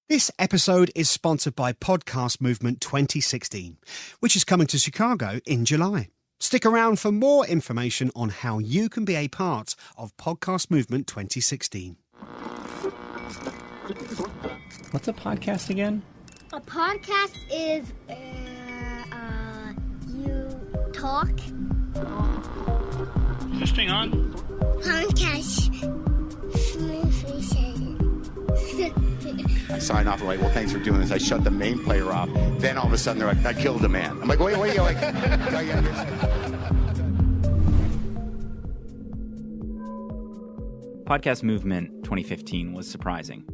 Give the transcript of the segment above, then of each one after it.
This episode is sponsored by Podcast Movement 2016, which is coming to Chicago in July. Stick around for more information on how you can be a part of Podcast Movement 2016. What's a podcast again? A podcast is, you talk. Is this thing on? Podcast. I sign off, I'm like, well, thanks for doing this. I shut the main player off. Then all of a sudden, they're like, I killed a man. I'm like, wait, you're like, no, yeah, Podcast Movement 2015 was surprising.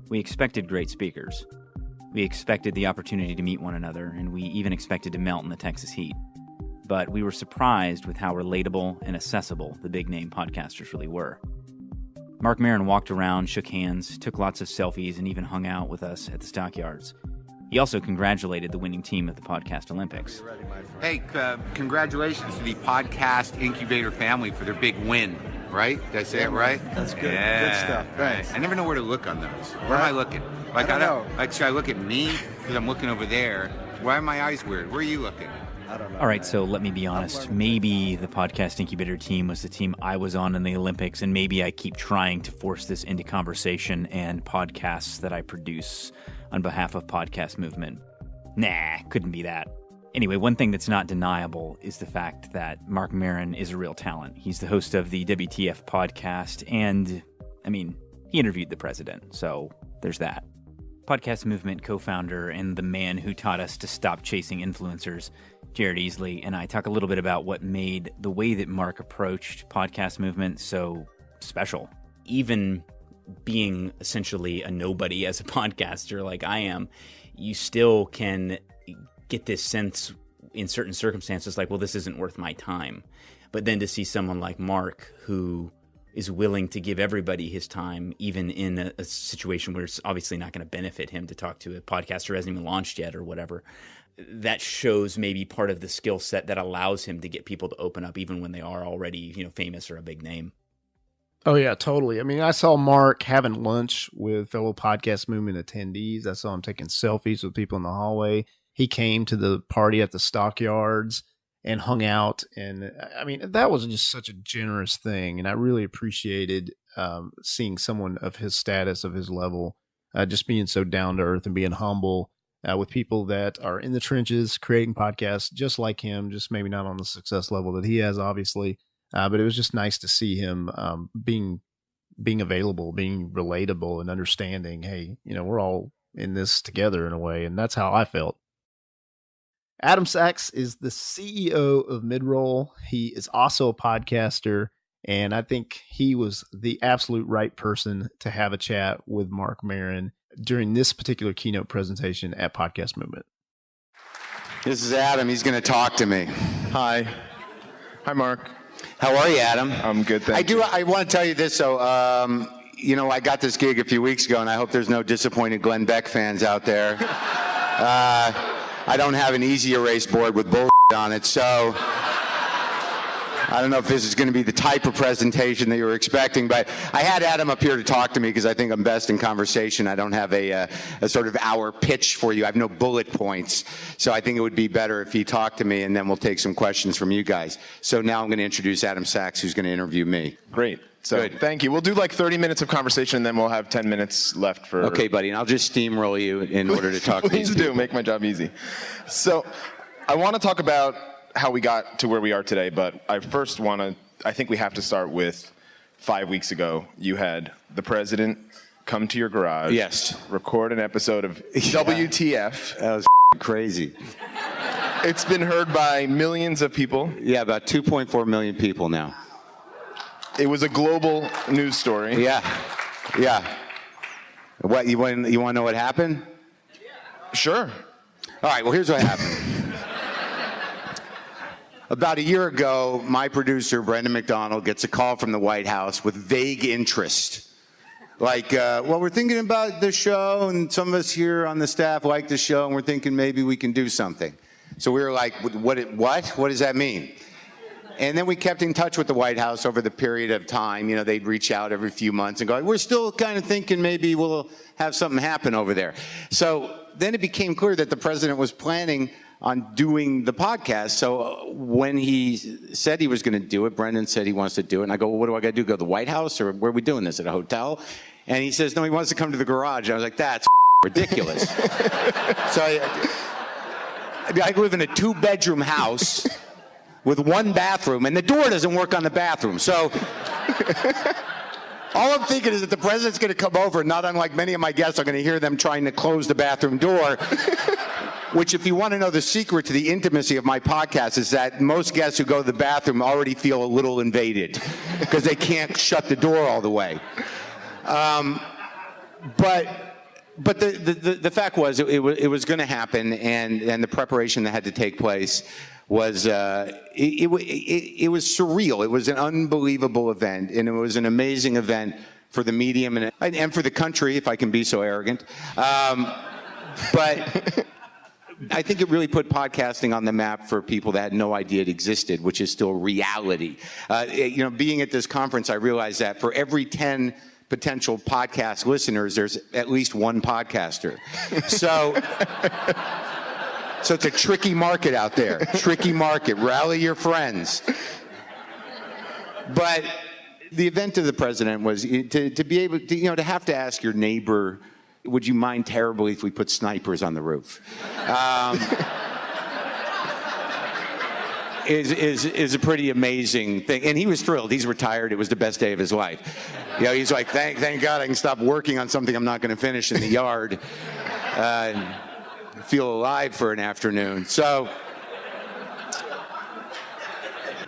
We expected great speakers. We expected the opportunity to meet one another, and we even expected to melt in the Texas heat. But we were surprised with how relatable and accessible the big-name podcasters really were. Marc Maron walked around, shook hands, took lots of selfies, and even hung out with us at the stockyards. He also congratulated the winning team at the Podcast Olympics. Hey, congratulations to the Podcast Incubator family for their big win, right? Did I say it right? That's good. Yeah. Good stuff. Thanks. I never know where to look on those. Where am I looking? Like, I don't know. Like, should I look at me? Because I'm looking over there. Why are my eyes weird? Where are you looking? I don't know. All right, so let me be honest. Maybe the Podcast Incubator team was the team I was on in the Olympics, and maybe I keep trying to force this into conversation and podcasts that I produce on behalf of Podcast Movement. Nah, couldn't be that. Anyway, one thing that's not deniable is the fact that Marc Maron is a real talent. He's the host of the WTF podcast, and, he interviewed the president, so there's that. Podcast Movement co-founder and the man who taught us to stop chasing influencers, Jared Easley, and I talk a little bit about what made the way that Marc approached Podcast Movement so special. Even being essentially a nobody as a podcaster like I am, you still can get this sense in certain circumstances like, well, this isn't worth my time. But then to see someone like Marc who is willing to give everybody his time, even in a situation where it's obviously not going to benefit him to talk to a podcaster who hasn't even launched yet or whatever, that shows maybe part of the skill set that allows him to get people to open up even when they are already, famous or a big name. Oh, yeah, totally. I saw Marc having lunch with fellow Podcast Movement attendees. I saw him taking selfies with people in the hallway. He came to the party at the stockyards and hung out. And that was just such a generous thing. And I really appreciated seeing someone of his status, of his level, just being so down to earth and being humble with people that are in the trenches creating podcasts just like him, just maybe not on the success level that he has, obviously. But it was just nice to see him being available, being relatable and understanding, hey, we're all in this together in a way. And that's how I felt. Adam Sachs is the CEO of Midroll. He is also a podcaster, and I think he was the absolute right person to have a chat with Marc Maron during this particular keynote presentation at Podcast Movement. This is Adam. He's going to talk to me. Hi, Mark. How are you, Adam? I'm good, thank you. I want to tell you this. So, I got this gig a few weeks ago, and I hope there's no disappointed Glenn Beck fans out there. I don't have an easy erase board with bullshit on it, so I don't know if this is going to be the type of presentation that you were expecting, but I had Adam up here to talk to me because I think I'm best in conversation. I don't have a sort of hour pitch for you. I have no bullet points, so I think it would be better if he talked to me, and then we'll take some questions from you guys. So now I'm going to introduce Adam Sachs, who's going to interview me. Great. So Good. Thank you. We'll do like 30 minutes of conversation, and then we'll have 10 minutes left for... Okay, buddy, and I'll just steamroll you in order to talk to these Please do. Make my job easy. So I want to talk about how we got to where we are today, but I think we have to start with 5 weeks ago. You had the president come to your garage. Yes. Record an episode of WTF. That was crazy. It's been heard by millions of people. Yeah, about 2.4 million people now. It was a global news story. Yeah. What, you want to know what happened? Sure. All right, well, here's what happened. About a year ago, my producer, Brendan McDonald, gets a call from the White House with vague interest. Like, we're thinking about the show, and some of us here on the staff like the show, and we're thinking maybe we can do something. So we were like, what does that mean? And then we kept in touch with the White House over the period of time. You know, they'd reach out every few months and go, we're still kind of thinking maybe we'll have something happen over there. So then it became clear that the president was planning on doing the podcast. So when he said he was going to do it, Brendan said he wants to do it. And I go, well, what do I got to do? Go to the White House, or where are we doing this, at a hotel? And he says, no, he wants to come to the garage. And I was like, that's ridiculous. So I live in a 2-bedroom house with 1 bathroom, and the door doesn't work on the bathroom. So all I'm thinking is that the president's going to come over, and not unlike many of my guests, I'm going to hear them trying to close the bathroom door, which, if you want to know the secret to the intimacy of my podcast, is that most guests who go to the bathroom already feel a little invaded because they can't shut the door all the way. But the fact was, it was going to happen, and the preparation that had to take place was it was surreal. It was an unbelievable event, and it was an amazing event for the medium and for the country, if I can be so arrogant. But I think it really put podcasting on the map for people that had no idea it existed, which is still reality. You know, being at this conference, I realized that for every 10 potential podcast listeners, there's at least 1 podcaster. So it's a tricky market out there. Tricky market. Rally your friends. But the event of the president was to be able to, you know, to have to ask your neighbor, would you mind terribly if we put snipers on the roof? Is a pretty amazing thing. And he was thrilled. He's retired. It was the best day of his life. You know, he's like, thank God I can stop working on something I'm not going to finish in the yard. Feel alive for an afternoon. So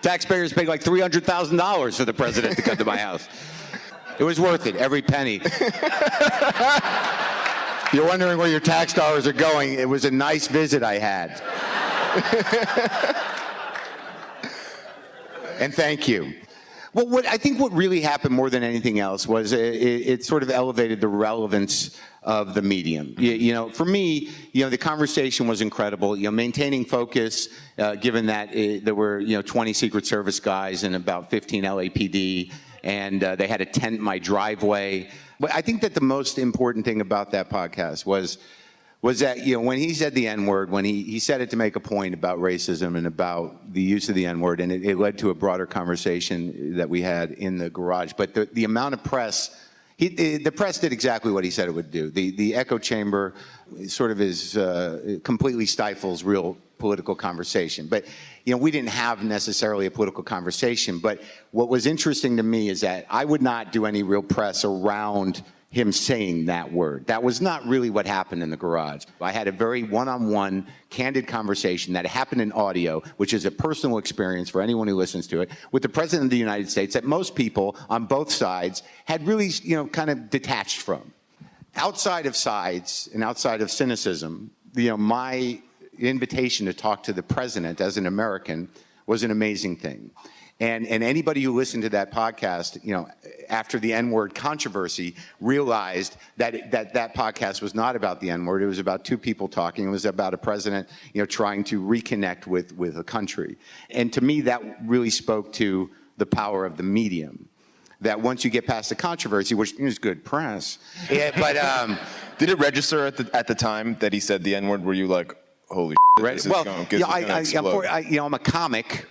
taxpayers paid like $300,000 for the president to come to my house. It was worth it, every penny. You're wondering where your tax dollars are going. It was a nice visit I had. And thank you. Well, I think what really happened more than anything else was it sort of elevated the relevance of the medium. You know, for me, you know, the conversation was incredible. You know, maintaining focus, given that there were, you know, 20 Secret Service guys and about 15 LAPD, and they had a tent in my driveway. But I think that the most important thing about that podcast was that, you know, when he said the N-word, when he said it to make a point about racism and about the use of the N-word, and it led to a broader conversation that we had in the garage. But the amount of press, the press did exactly what he said it would do. The echo chamber sort of completely stifles real political conversation. But, you know, we didn't have necessarily a political conversation. But what was interesting to me is that I would not do any real press around him saying that word. That was not really what happened in the garage. I had a very one-on-one, candid conversation that happened in audio, which is a personal experience for anyone who listens to it, with the President of the United States that most people on both sides had really, you know, kind of detached from. Outside of sides and outside of cynicism, you know, my invitation to talk to the President as an American was an amazing thing. And anybody who listened to that podcast, you know, after the N-word controversy, realized that that podcast was not about the N-word. It was about 2 people talking. It was about a president, you know, trying to reconnect with a country. And to me, that really spoke to the power of the medium. That once you get past the controversy, which is good press, yeah, but did it register at the time that he said the N-word? Were you like, holy shit, this is gonna explode? I'm a comic.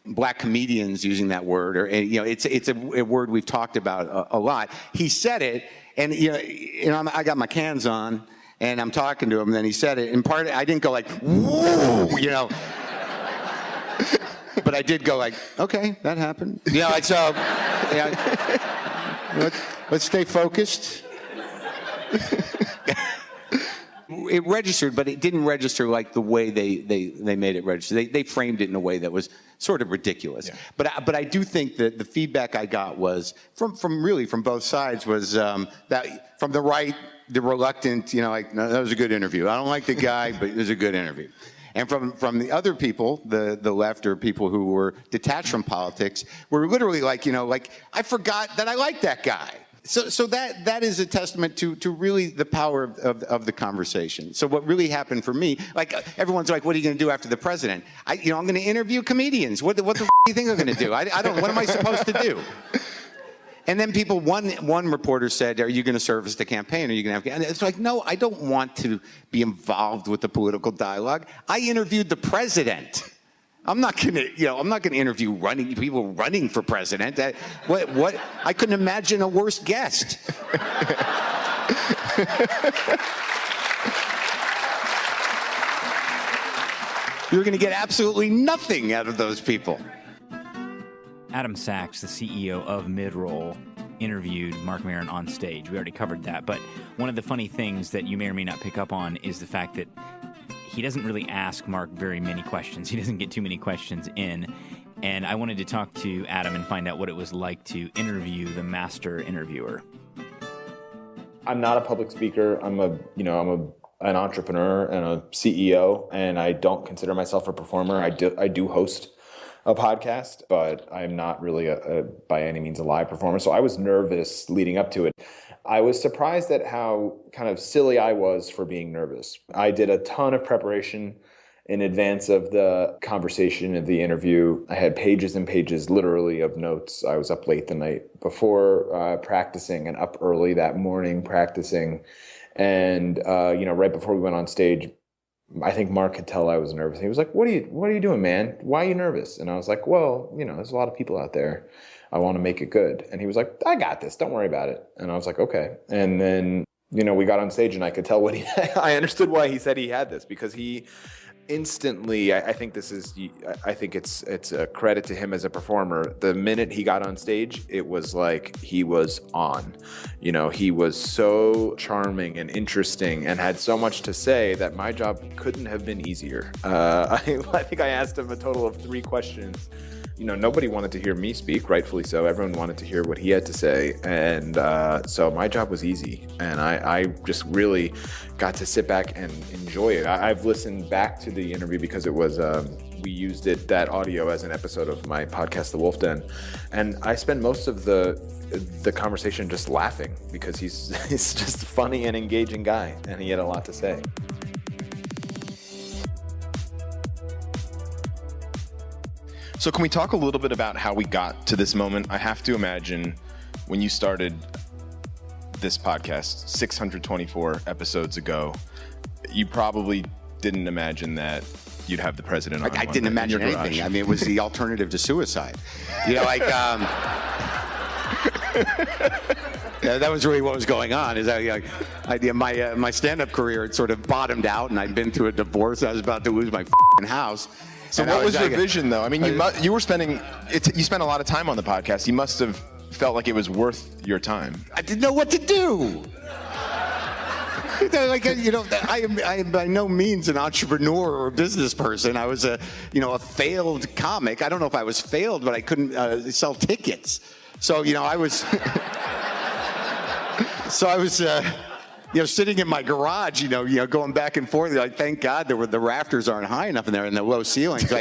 Black comedians using that word, or, you know, it's a word we've talked about a lot. He said it, and you know, I got my cans on, and I'm talking to him, and then he said it. And part of it, I didn't go like, whoa, you know, but I did go like, okay, that happened. You know, so let's stay focused. It registered, but it didn't register like the way they made it register. They framed it in a way that was sort of ridiculous. Yeah. But I do think that the feedback I got was from both sides was that from the right, the reluctant, you know, like, no, that was a good interview. I don't like the guy, but it was a good interview. And from the other people, the left, or people who were detached from politics, were literally like, you know, like, I forgot that I liked that guy. So that is a testament to really the power of the conversation. So what really happened for me, like, everyone's like, what are you going to do after the president? I'm going to interview comedians. What the do you think I'm going to do? I don't. What am I supposed to do? And then one reporter said, "Are you going to service the campaign? Are you going to have?" And it's like, no, I don't want to be involved with the political dialogue. I interviewed the president. I'm not going to interview people running for president. What? I couldn't imagine a worse guest. You're going to get absolutely nothing out of those people. Adam Sachs, the CEO of Midroll, interviewed Marc Maron on stage. We already covered that. But one of the funny things that you may or may not pick up on is the fact that he doesn't really ask Marc very many questions. He doesn't get too many questions in. And I wanted to talk to Adam and find out what it was like to interview the master interviewer. I'm not a public speaker. I'm an entrepreneur and a CEO, and I don't consider myself a performer. I do host a podcast, but I'm not really by any means a live performer. So I was nervous leading up to it. I was surprised at how kind of silly I was for being nervous. I did a ton of preparation in advance of the conversation, of the interview. I had pages and pages literally of notes. I was up late the night before practicing and up early that morning practicing. And right before we went on stage, I think Marc could tell I was nervous. He was like, what are you doing, man? Why are you nervous? And I was like, well, there's a lot of people out there. I want to make it good. And he was like, I got this. Don't worry about it. And I was like, okay. And then, we got on stage and I could tell I understood why he said he had this, because he instantly, I think it's a credit to him as a performer. The minute he got on stage, it was like he was on. He was so charming and interesting and had so much to say that my job couldn't have been easier. I think I asked him a total of 3 questions. Nobody wanted to hear me speak, rightfully so. Everyone wanted to hear what he had to say. And so my job was easy. And I just really got to sit back and enjoy it. I've listened back to the interview because it was, we used that audio as an episode of my podcast, The Wolf Den. And I spend most of the conversation just laughing because he's just a funny and engaging guy. And he had a lot to say. So can we talk a little bit about how we got to this moment? I have to imagine when you started this podcast 624 episoades ago, you probably didn't imagine that you'd have the president on. I didn't imagine anything. I mean, it was the alternative to suicide. That was really what was going on. My stand-up career had sort of bottomed out, and I'd been through a divorce. I was about to lose my house. So what was your vision, though? I mean, you spent a lot of time on the podcast. You must have felt like it was worth your time. I didn't know what to do. I am by no means an entrepreneur or a business person. I was a failed comic. I don't know if I was failed, but I couldn't sell tickets. So, I was sitting in my garage, going back and forth. Like, thank God the rafters aren't high enough in there and the low ceilings.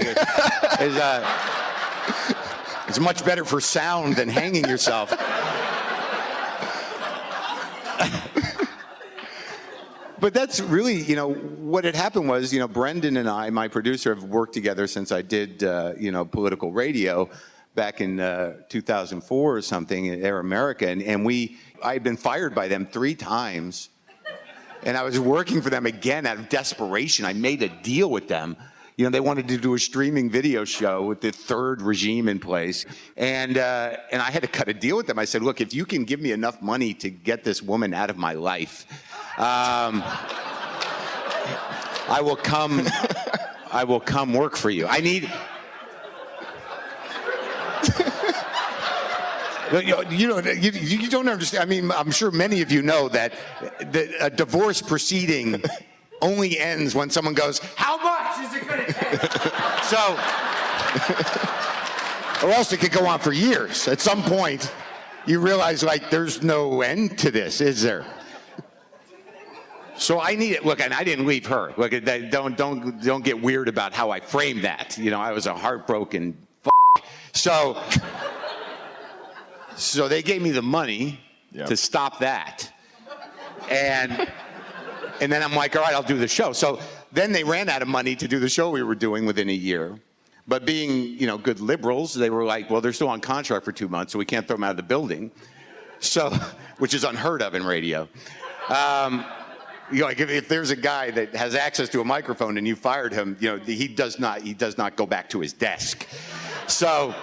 It's much better for sound than hanging yourself. But that's really, what had happened was, Brendan and I, my producer, have worked together since I did, political radio back in 2004 or something at Air America. And I had been fired by them 3 times. And I was working for them again out of desperation. I made a deal with them. They wanted to do a streaming video show with the 3rd regime in place. And I had to cut a deal with them. I said, look, if you can give me enough money to get this woman out of my life, I will come work for you. You don't understand. I mean, I'm sure many of you know that a divorce proceeding only ends when someone goes, how much is it going to take? Or else it could go on for years. At some point, you realize, there's no end to this, is there? So I need it. Look, and I didn't leave her. Look, don't get weird about how I framed that. I was a heartbroken So they gave me the money to stop that. And then I'm like, all right, I'll do the show. So then they ran out of money to do the show we were doing within a year. But being, good liberals, they were like, well, they're still on contract for 2 months, so we can't throw them out of the building. So, which is unheard of in radio. Like if there's a guy that has access to a microphone and you fired him, he does not go back to his desk. So,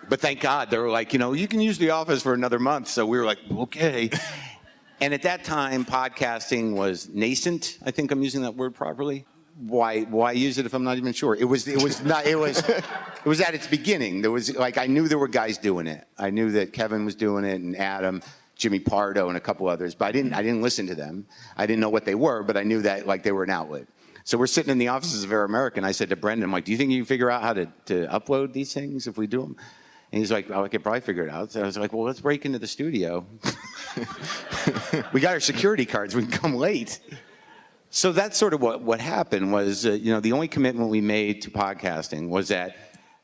but thank God they were like, you can use the office for another month. So we were like, okay. And at that time, podcasting was nascent. I think I'm using that word properly. Why use it if I'm not even sure? It was at its beginning. There was I knew there were guys doing it. I knew that Kevin was doing it and Adam, Jimmy Pardo, and a couple others, but I didn't listen to them. I didn't know what they were, but I knew that they were an outlet. So we're sitting in the offices of Air America. I said to Brendan, I'm like, do you think you can figure out how to upload these things if we do them? And he's like, oh, I could probably figure it out. So I was like, well, let's break into the studio. We got our security cards. We can come late. So that's sort of what happened was, the only commitment we made to podcasting was that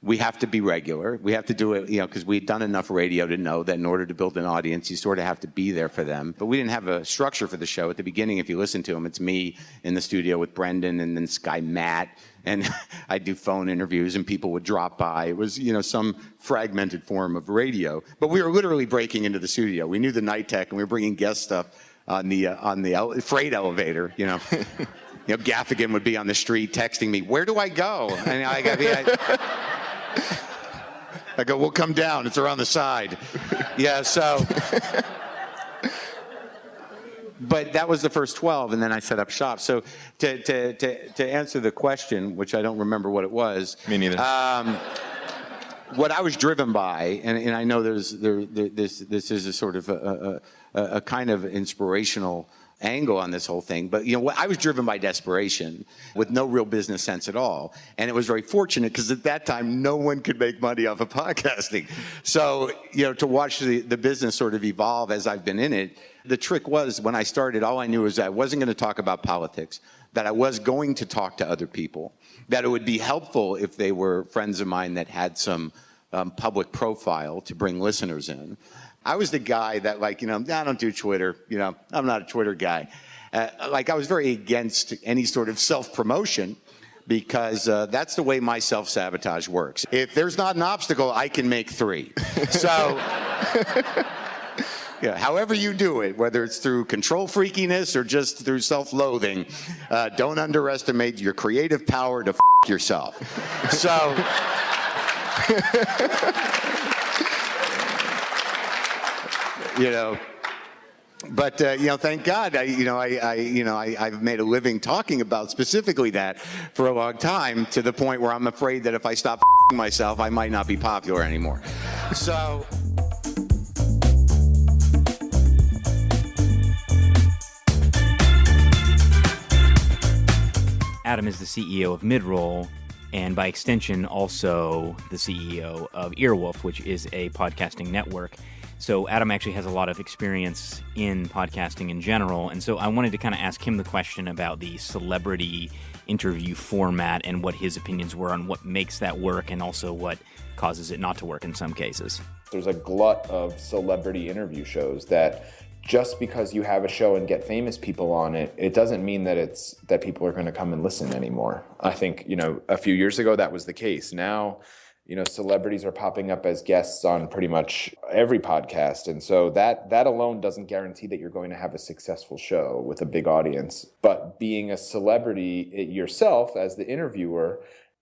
we have to be regular. We have to do it, because we'd done enough radio to know that in order to build an audience, you sort of have to be there for them. But we didn't have a structure for the show. At the beginning, if you listen to them, it's me in the studio with Brendan and then this guy, Matt. And I'd do phone interviews and people would drop by. It was, some fragmented form of radio. But we were literally breaking into the studio. We knew the night tech and we were bringing guest stuff on the freight elevator, Gaffigan would be on the street texting me, where do I go? And I go, we'll come down. It's around the side. Yeah, so. But that was the first 12, and then I set up shop. So to answer the question, which I don't remember what it was. Me neither. What I was driven by, and I know this is a sort of a kind of inspirational angle on this whole thing, but I was driven by desperation with no real business sense at all, and it was very fortunate because at that time no one could make money off of podcasting. So to watch the business sort of evolve as I've been in it, the trick was when I started, all I knew was I wasn't going to talk about politics, that I was going to talk to other people, that it would be helpful if they were friends of mine that had some public profile to bring listeners in. I was the guy that I don't do Twitter, I'm not a Twitter guy. I was very against any sort of self-promotion because that's the way my self-sabotage works. If there's not an obstacle, I can make 3. So, however you do it, whether it's through control freakiness or just through self-loathing, don't underestimate your creative power to yourself. So... But thank God, I've made a living talking about specifically that for a long time, to the point where I'm afraid that if I stop myself, I might not be popular anymore. So. Adam is the CEO of Midroll, and by extension, also the CEO of Earwolf, which is a podcasting network. So Adam actually has a lot of experience in podcasting in general, and so I wanted to kind of ask him the question about the celebrity interview format and what his opinions were on what makes that work and also what causes it not to work in some cases. There's a glut of celebrity interview shows that just because you have a show and get famous people on it, it doesn't mean that people are going to come and listen anymore. I think, a few years ago that was the case. Now, celebrities are popping up as guests on pretty much every podcast. And so that alone doesn't guarantee that you're going to have a successful show with a big audience. But being a celebrity yourself as the interviewer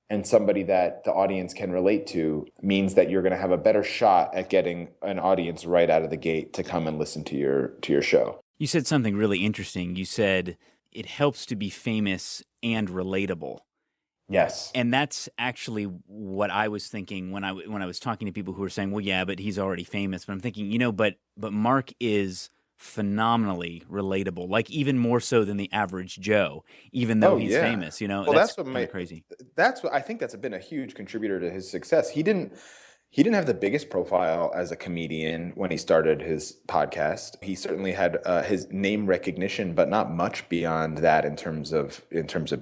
and somebody that the audience can relate to means that you're going to have a better shot at getting an audience right out of the gate to come and listen to your show. You said something really interesting. You said it helps to be famous and relatable. Yes. And that's actually what I was thinking when I was talking to people who were saying, well, yeah, but he's already famous. But I'm thinking, but Mark is phenomenally relatable, even more so than the average Joe, even though he's famous, Well, that's what kind of crazy. That's what I think that's been a huge contributor to his success. He didn't have the biggest profile as a comedian when he started his podcast. He certainly had his name recognition, but not much beyond that in terms of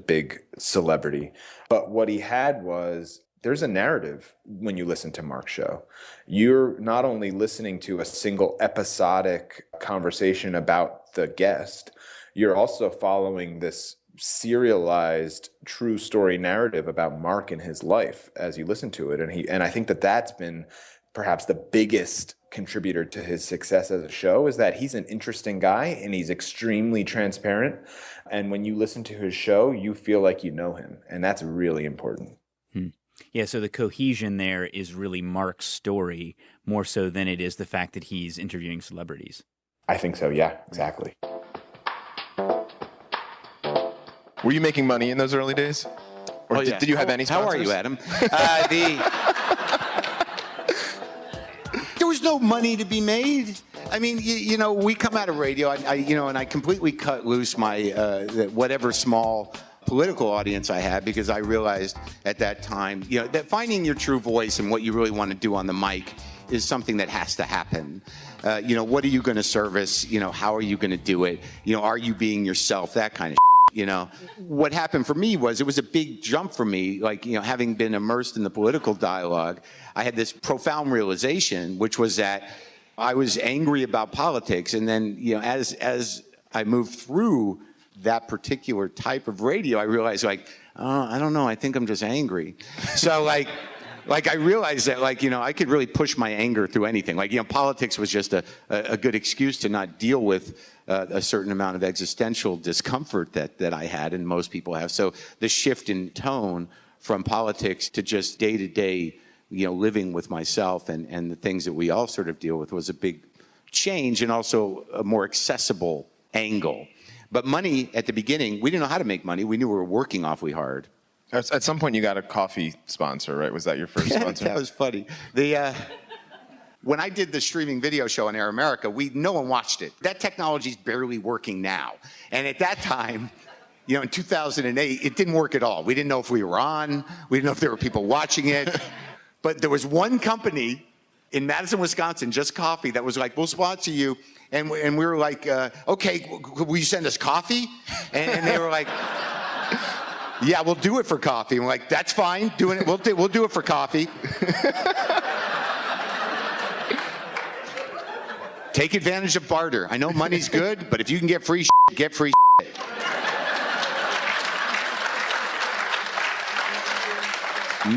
big celebrity. But what he had was, there's a narrative when you listen to Mark's show. You're not only listening to a single episodic conversation about the guest, you're also following this serialized true story narrative about Mark and his life as you listen to it. And I think that that's been perhaps the biggest contributor to his success as a show, is that he's an interesting guy and he's extremely transparent. And when you listen to his show, you feel like you know him. And that's really important. Yeah, so the cohesion there is really Mark's story more so than it is the fact that he's interviewing celebrities. I think so, yeah, exactly. Were you making money in those early days? Or did you have any sponsors? How are you, Adam? There was no money to be made. I mean, you know, we come out of radio, and I completely cut loose my whatever small political audience I had, because I realized at that time, you know, that finding your true voice and what you really want to do on the mic is something that has to happen. You know, what are you going to service? You know, how are you going to do it? You know, are you being yourself? That kind of shit, you know. What happened for me was, it was a big jump for me. Like, you know, having been immersed in the political dialogue, I had this profound realization, which was that I was angry about politics. And then, you know, as I moved through that particular type of radio, I realized, like, I don't know, I think I'm just angry. So like I realized that, like, you know, I could really push my anger through anything. Like, you know, politics was just a good excuse to not deal with a certain amount of existential discomfort that I had and most people have. So the shift in tone from politics to just day-to-day, you know, living with myself and the things that we all sort of deal with was a big change, and also a more accessible angle. But money at the beginning, we didn't know how to make money. We knew we were working awfully hard. At some point, you got a coffee sponsor, right? Was that your first sponsor? That was funny. When I did the streaming video show on Air America, no one watched it. That technology's barely working now. And at that time, you know, in 2008, it didn't work at all. We didn't know if we were on. We didn't know if there were people watching it. But there was one company in Madison, Wisconsin, Just Coffee, that was like, we'll sponsor you. And we were like, okay, will you send us coffee? And they were like, yeah, we'll do it for coffee. And we're like, that's fine, doing it. We'll do it for coffee. Take advantage of barter. I know money's good, but if you can get free shit, get free shit.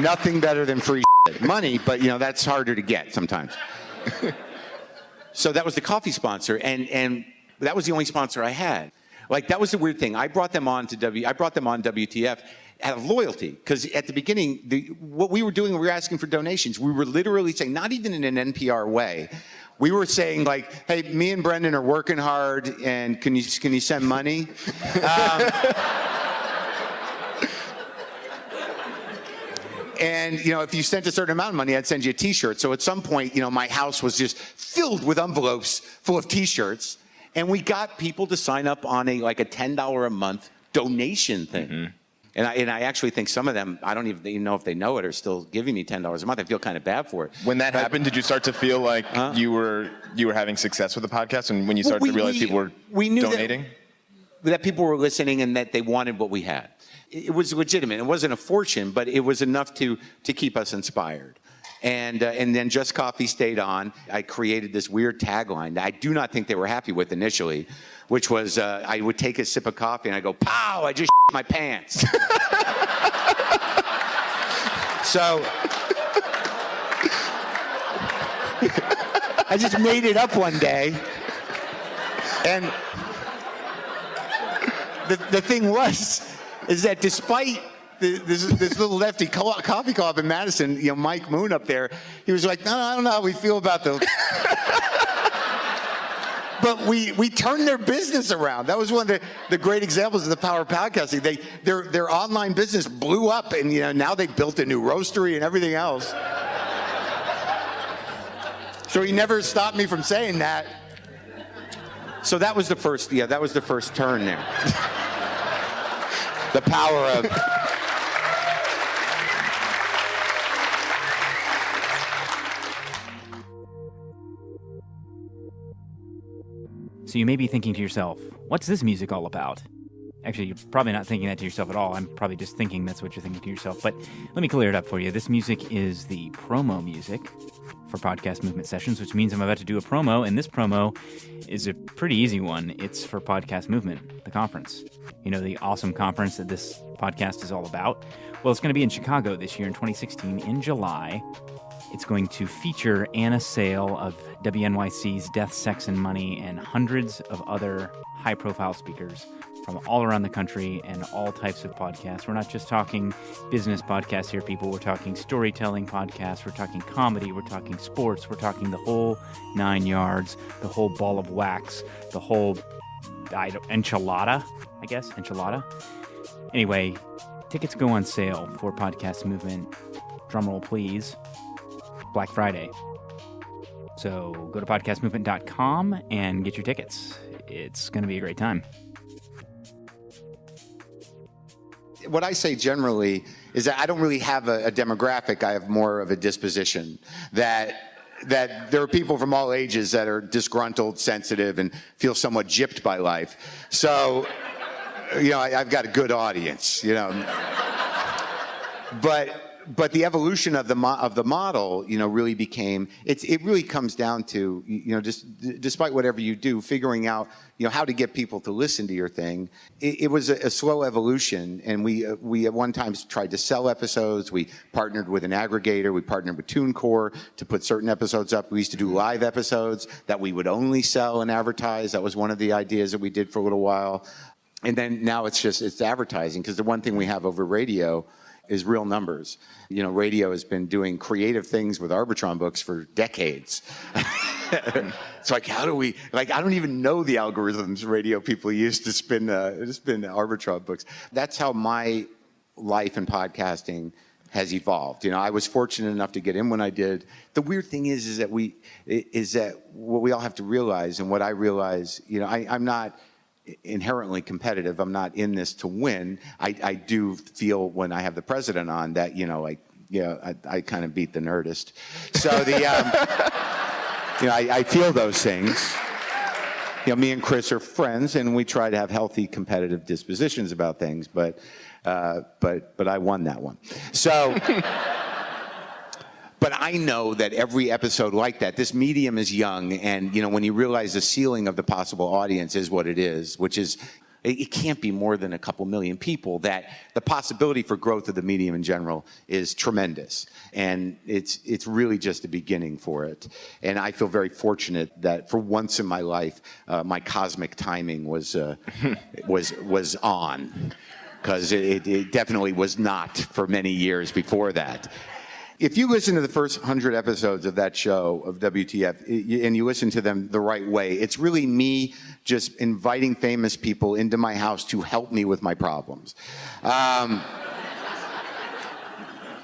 Nothing better than free shit. Money, but you know, that's harder to get sometimes. So that was the coffee sponsor, and that was the only sponsor I had. Like, that was the weird thing. I brought them on WTF out of loyalty, because at the beginning, what we were doing, we were asking for donations. We were literally saying, not even in an NPR way, we were saying, like, hey, me and Brendan are working hard, and can you send money? And, you know, if you sent a certain amount of money, I'd send you a T-shirt. So at some point, you know, my house was just filled with envelopes full of T-shirts. And we got people to sign up on a $10 a month donation thing. Mm-hmm. And I actually think some of them, I don't even know if they know it, are still giving me $10 a month. I feel kind of bad for it. When that happened, did you start to feel like you were having success with the podcast? And when you started to realize people were donating? That people were listening and that they wanted what we had. It was legitimate. It wasn't a fortune, but it was enough to keep us inspired. And then Just Coffee stayed on. I created this weird tagline that I do not think they were happy with initially, which was I would take a sip of coffee and I go, pow, I just shit my pants. So I just made it up one day. And the thing is that despite this little lefty coffee club in Madison, you know, Mike Moon up there, he was like, no, I don't know how we feel about the... But we turned their business around. That was one of the great examples of the power of podcasting. Their online business blew up, and you know, now they built a new roastery and everything else. So he never stopped me from saying that. So that was the first turn there. The power of... So you may be thinking to yourself, what's this music all about? Actually, you're probably not thinking that to yourself at all. I'm probably just thinking that's what you're thinking to yourself. But let me clear it up for you. This music is the promo music for Podcast Movement Sessions, which means I'm about to do a promo, and this promo is a pretty easy one. It's for Podcast Movement, the conference. You know, the awesome conference that this podcast is all about. Well, it's going to be in Chicago this year in 2016 in July. It's going to feature Anna Sale of WNYC's Death, Sex, and Money and hundreds of other high-profile speakers from all around the country and all types of podcasts. We're not just talking business podcasts here, people. We're talking storytelling podcasts. We're talking comedy. We're talking sports. We're talking the whole 9 yards, the whole ball of wax, the whole enchilada, I guess. Enchilada. Anyway, tickets go on sale for Podcast Movement. Drumroll, please. Black Friday. So go to podcastmovement.com and get your tickets. It's going to be a great time. What I say generally is that I don't really have a demographic. I have more of a disposition that there are people from all ages that are disgruntled, sensitive, and feel somewhat gypped by life. So, you know, I've got a good audience, you know. But the evolution of the model, you know, really became, it really comes down to, you know, just despite whatever you do, figuring out, you know, how to get people to listen to your thing. It was a slow evolution, and we at one time tried to sell episodes. We partnered with an aggregator. We partnered with TuneCore to put certain episodes up. We used to do live episodes that we would only sell and advertise. That was one of the ideas that we did for a little while. And then now it's advertising, because the one thing we have over radio is real numbers. You know, radio has been doing creative things with Arbitron books for decades. It's like, how do we, like, I don't even know the algorithms radio people use to spin Arbitron books. That's how my life in podcasting has evolved. You know, I was fortunate enough to get in when I did. The weird thing is that what we all have to realize, and what I realize, you know, I'm not inherently competitive. I'm not in this to win. I do feel when I have the president on that, you know, like, yeah, I kind of beat the Nerdist. So you know, I feel those things. You know, me and Chris are friends, and we try to have healthy competitive dispositions about things, but I won that one. So, but I know that every episode like that, this medium is young, and, you know, when you realize the ceiling of the possible audience is what it is, which is, it can't be more than a couple million people, that the possibility for growth of the medium in general is tremendous. And it's really just the beginning for it. And I feel very fortunate that for once in my life, my cosmic timing was on, because it definitely was not for many years before that. If you listen to the first 100 episodes of that show, of WTF, and you listen to them the right way, it's really me just inviting famous people into my house to help me with my problems.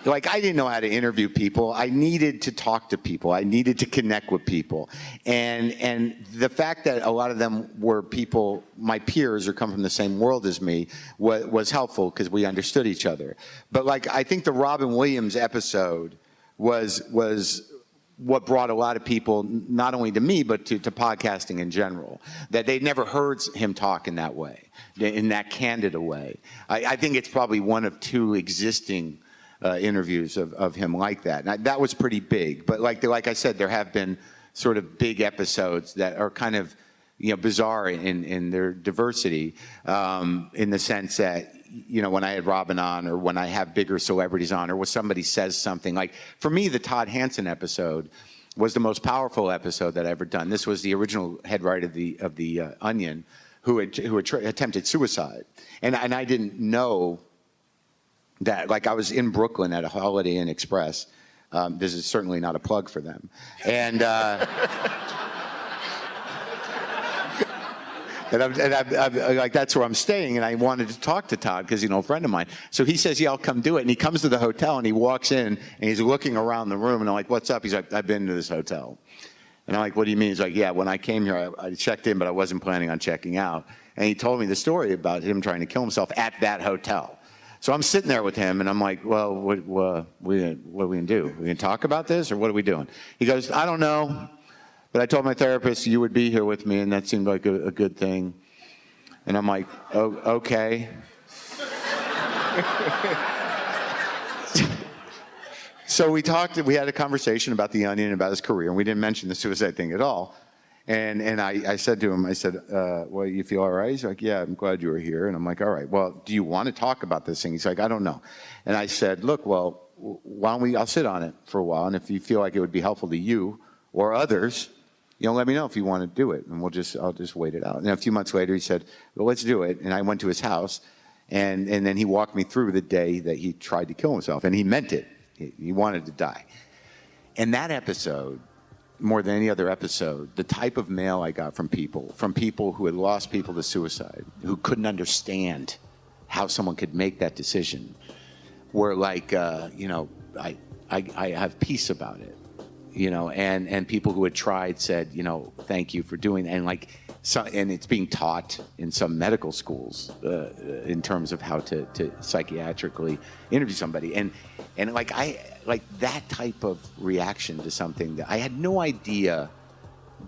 Like, I didn't know how to interview people. I needed to talk to people. I needed to connect with people. And the fact that a lot of them were people, my peers, or come from the same world as me, was helpful, because we understood each other. But, like, I think the Robin Williams episode was what brought a lot of people, not only to me, but to podcasting in general, that they'd never heard him talk in that way, in that candid a way. I think it's probably one of two existing interviews of him like that. And that was pretty big. But like I said, there have been sort of big episodes that are kind of, you know, bizarre in their diversity, in the sense that, you know, when I had Robin on, or when I have bigger celebrities on, or when somebody says something. Like, for me, the Todd Hansen episode was the most powerful episode that I ever done. This was the original head writer of the Onion, who attempted suicide. And I didn't know that. Like, I was in Brooklyn at a Holiday Inn Express. This is certainly not a plug for them. And I'm like, that's where I'm staying, and I wanted to talk to Todd, because, you know, a friend of mine. So he says, yeah, I'll come do it. And he comes to the hotel, and he walks in, and he's looking around the room, and I'm like, what's up? He's like, I've been to this hotel. And I'm like, what do you mean? He's like, yeah, when I came here, I checked in, but I wasn't planning on checking out. And he told me the story about him trying to kill himself at that hotel. So I'm sitting there with him, and I'm like, well, what are we going to do? Are we going to talk about this, or what are we doing? He goes, I don't know, but I told my therapist you would be here with me, and that seemed like a good thing. And I'm like, oh, okay. So we had a conversation about the Onion and about his career, and we didn't mention the suicide thing at all. And I said to him, well, you feel all right? He's like, yeah, I'm glad you were here. And I'm like, all right, well, do you want to talk about this thing? He's like, I don't know. And I said, look, well, why don't I'll sit on it for a while, and if you feel like it would be helpful to you or others, let me know if you want to do it, and I'll just wait it out. And a few months later, he said, well, let's do it. And I went to his house, and then he walked me through the day that he tried to kill himself, and he meant it. He wanted to die. And that episode, more than any other episode, the type of mail I got from people who had lost people to suicide, who couldn't understand how someone could make that decision, were like, I have peace about it, and people who had tried said, thank you for doing that. And it's being taught in some medical schools in terms of how to psychiatrically interview somebody. And that type of reaction to something that I had no idea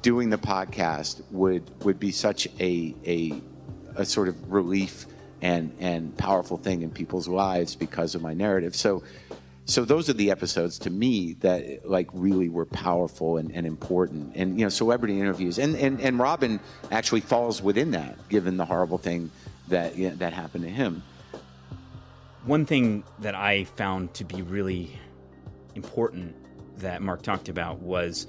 doing the podcast would be such a sort of relief and powerful thing in people's lives because of my narrative. So those are the episodes to me that really were powerful and important. And celebrity interviews and Robin actually falls within that, given the horrible thing that happened to him. One thing that I found to be really important that Marc talked about was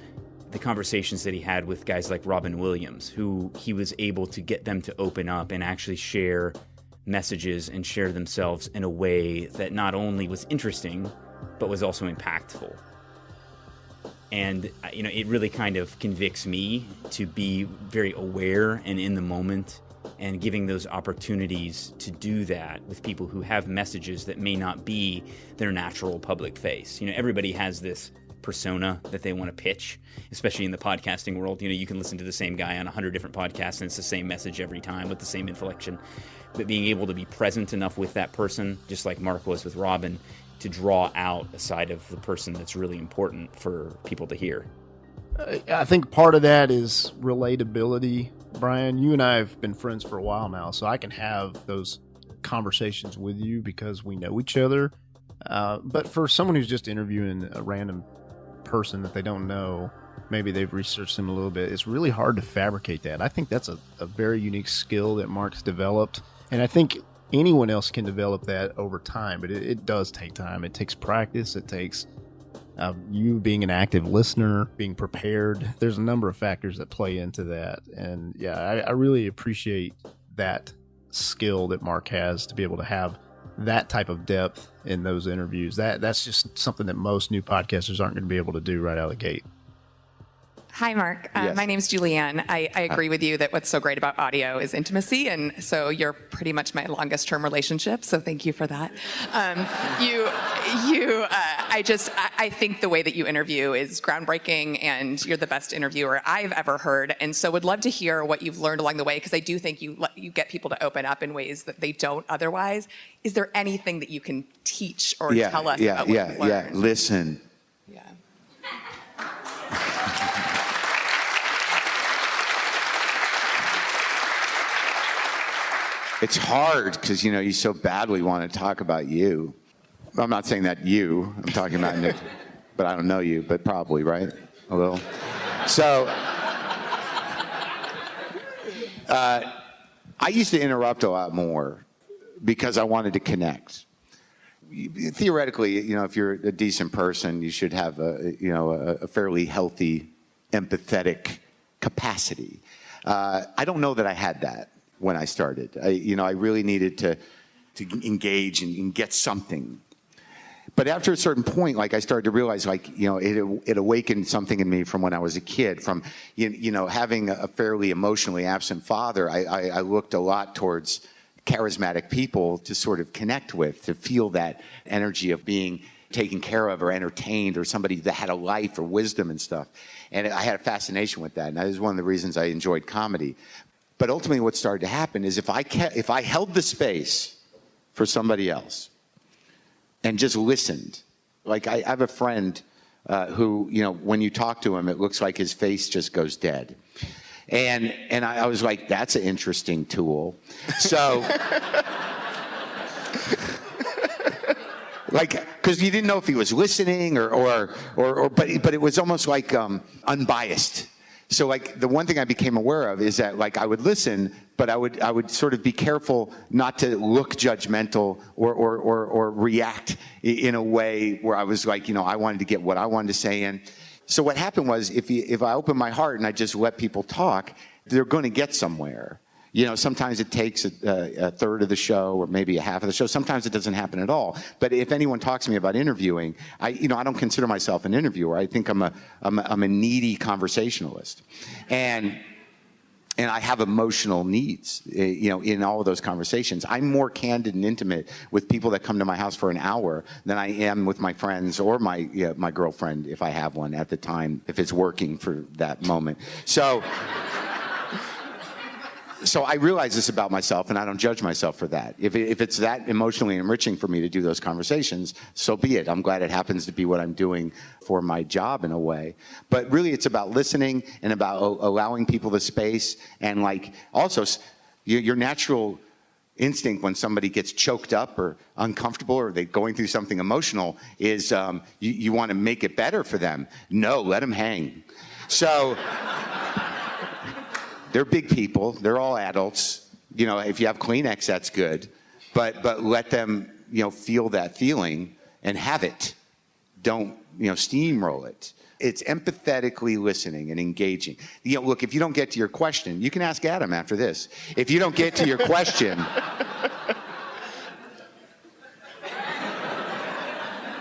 the conversations that he had with guys like Robin Williams, who he was able to get them to open up and actually share messages and share themselves in a way that not only was interesting, but was also impactful. And, it really kind of convicts me to be very aware and in the moment and giving those opportunities to do that with people who have messages that may not be their natural public face. Everybody has this persona that they want to pitch, especially in the podcasting world. You can listen to the same guy on 100 different podcasts and it's the same message every time with the same inflection. But being able to be present enough with that person, just like Marc was with Robin, to draw out a side of the person that's really important for people to hear. I think part of that is relatability. Brian, you and I have been friends for a while now, so I can have those conversations with you because we know each other. But for someone who's just interviewing a random person that they don't know, maybe they've researched them a little bit, it's really hard to fabricate that. I think that's a very unique skill that Marc's developed, and I think anyone else can develop that over time, but it does take time. It takes practice. It takes you being an active listener, being prepared. There's a number of factors that play into that. And yeah, I really appreciate that skill that Marc has to be able to have that type of depth in those interviews. That's just something that most new podcasters aren't going to be able to do right out of the gate. Hi, Marc. Yes. My name's Julianne. I agree with you that what's so great about audio is intimacy, and so you're pretty much my longest-term relationship. So thank you for that. I think the way that you interview is groundbreaking, and you're the best interviewer I've ever heard. And so would love to hear what you've learned along the way, because I do think you get people to open up in ways that they don't otherwise. Is there anything that you can teach or tell us about what you've learned? Yeah, listen. Yeah. It's hard because, you so badly want to talk about you. I'm not saying that you. I'm talking about Nick. But I don't know you, but probably, right? A little. So, I used to interrupt a lot more because I wanted to connect. Theoretically, if you're a decent person, you should have a fairly healthy, empathetic capacity. I don't know that I had that when I started. I really needed to engage and get something. But after a certain point, I started to realize, it awakened something in me from when I was a kid. From, having a fairly emotionally absent father, I looked a lot towards charismatic people to sort of connect with, to feel that energy of being taken care of or entertained, or somebody that had a life or wisdom and stuff. And I had a fascination with that. And that is one of the reasons I enjoyed comedy. But ultimately what started to happen is if I held the space for somebody else and just listened, I have a friend who, when you talk to him, it looks like his face just goes dead. And I was like, that's an interesting tool. So, like, because you didn't know if he was listening but it was almost like unbiased. So like the one thing I became aware of is that like I would listen, but I would sort of be careful not to look judgmental or react in a way where I was like, I wanted to get what I wanted to say in. So what happened was if I open my heart and I just let people talk, they're going to get somewhere. Sometimes it takes a third of the show or maybe a half of the show. Sometimes it doesn't happen at all. But if anyone talks to me about interviewing, I don't consider myself an interviewer. I think I'm a needy conversationalist, and I have emotional needs. In all of those conversations, I'm more candid and intimate with people that come to my house for an hour than I am with my friends or my girlfriend if I have one at the time, if it's working for that moment. So I realize this about myself, and I don't judge myself for that. If it's that emotionally enriching for me to do those conversations, so be it. I'm glad it happens to be what I'm doing for my job in a way. But really, it's about listening and about allowing people the space, and like also your natural instinct when somebody gets choked up or uncomfortable or they're going through something emotional is you want to make it better for them. No, let them hang. So. They're big people. They're all adults. If you have Kleenex, that's good. But let them, feel that feeling and have it. Don't, steamroll it. It's empathetically listening and engaging. Look, if you don't get to your question, you can ask Adam after this. If you don't get to your question,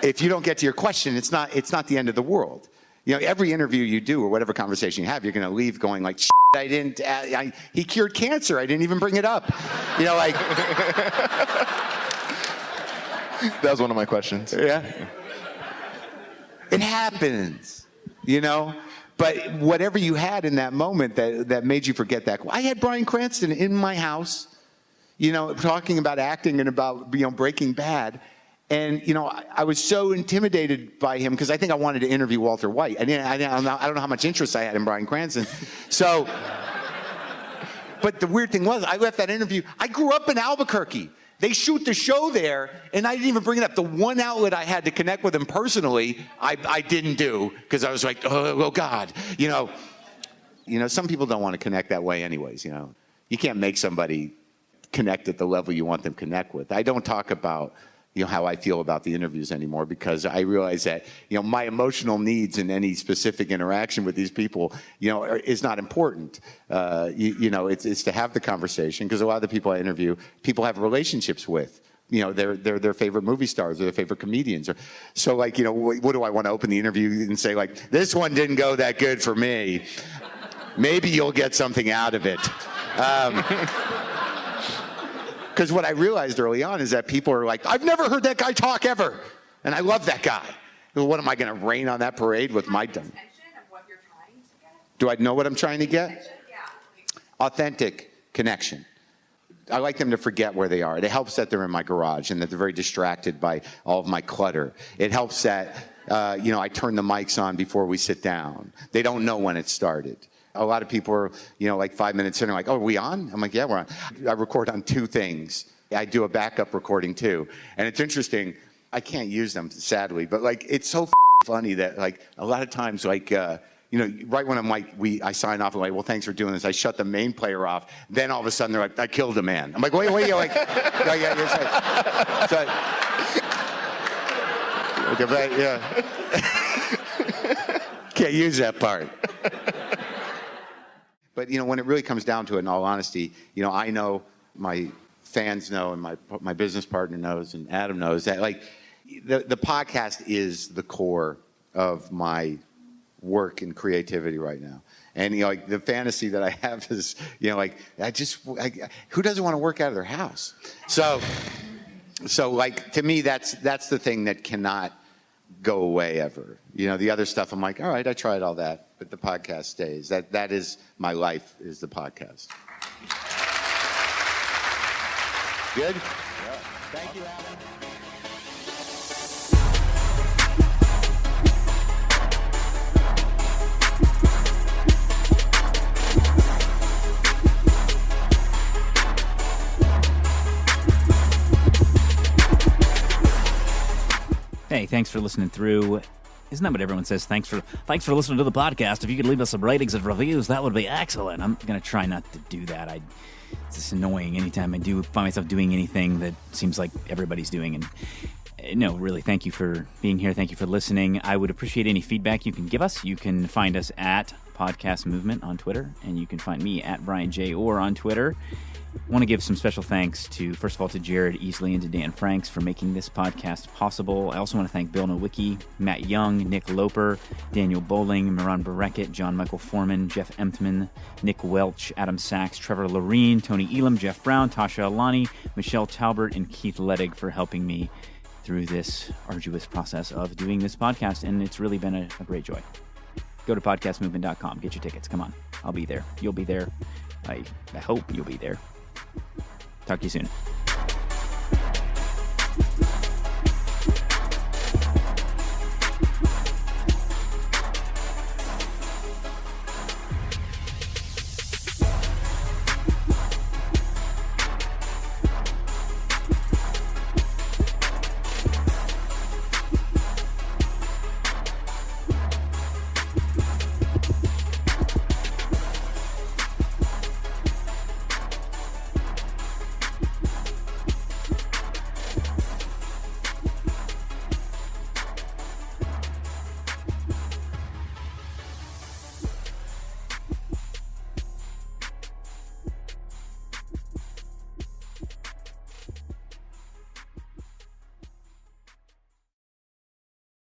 it's not the end of the world. Every interview you do or whatever conversation you have, you're going to leave going like, he cured cancer. I didn't even bring it up. Like. That was one of my questions. Yeah. It happens, But whatever you had in that moment that made you forget that. I had Bryan Cranston in my house, talking about acting and about, Breaking Bad. And, I was so intimidated by him because I think I wanted to interview Walter White. I don't know how much interest I had in Bryan Cranston. So, but the weird thing was, I left that interview. I grew up in Albuquerque. They shoot the show there, and I didn't even bring it up. The one outlet I had to connect with him personally, I didn't do because I was like, oh God. Some people don't want to connect that way anyways, You can't make somebody connect at the level you want them to connect with. I don't talk about how I feel about the interviews anymore because I realize that, my emotional needs in any specific interaction with these people, is not important. It's to have the conversation because a lot of the people I interview, people have relationships with. They're their favorite movie stars or their favorite comedians. So like, what do I want to open the interview and say like, this one didn't go that good for me. Maybe you'll get something out of it. Because what I realized early on is that people are like, I've never heard that guy talk ever. And I love that guy. Well, what am I going to rain on that parade with my dumb? Do I know what I'm trying to get? Authentic connection. I like them to forget where they are. It helps that they're in my garage and that they're very distracted by all of my clutter. It helps that, I turn the mics on before we sit down. They don't know when it started. A lot of people are, like 5 minutes in, are like, oh, are we on? I'm like, yeah, we're on. I record on two things. I do a backup recording too. And it's interesting. I can't use them, sadly, but like, it's so funny that like a lot of times, like, right when I'm like, I sign off, I'm like, well, thanks for doing this. I shut the main player off. Then all of a sudden they're like, I killed a man. I'm like, wait, you're like, yeah. Can't use that part. But, when it really comes down to it, in all honesty, I know, my fans know, and my business partner knows, and Adam knows that, like, the podcast is the core of my work and creativity right now. And, like, the fantasy that I have is, like, who doesn't want to work out of their house? So like, to me, that's the thing that cannot go away ever. The other stuff, I'm like, all right, I tried all that. But the podcast stays. That is my life, is the podcast. Good? Yeah. Thank you, Adam. Hey, thanks for listening through. Isn't that what everyone says? Thanks for listening to the podcast. If you could leave us some ratings and reviews, that would be excellent. I'm going to try not to do that. It's just annoying anytime I do find myself doing anything that seems like everybody's doing. And no, really, thank you for being here. Thank you for listening. I would appreciate any feedback you can give us. You can find us at Podcast Movement on Twitter, and you can find me at Brian J. Orr on Twitter. I want to give some special thanks to, first of all, to Jared Easley and to Dan Franks for making this podcast possible. I also want to thank Bill Nowicki, Matt Young, Nick Loper, Daniel Bowling, Miran Berekett, John Michael Foreman, Jeff Emtman, Nick Welch, Adam Sachs, Trevor Loreen, Tony Elam, Jeff Brown, Tasha Alani, Michelle Talbert, and Keith Ledig for helping me through this arduous process of doing this podcast, and it's really been a great joy. Go to podcastmovement.com. Get your tickets. Come on. I'll be there. You'll be there. I hope you'll be there. Talk to you soon.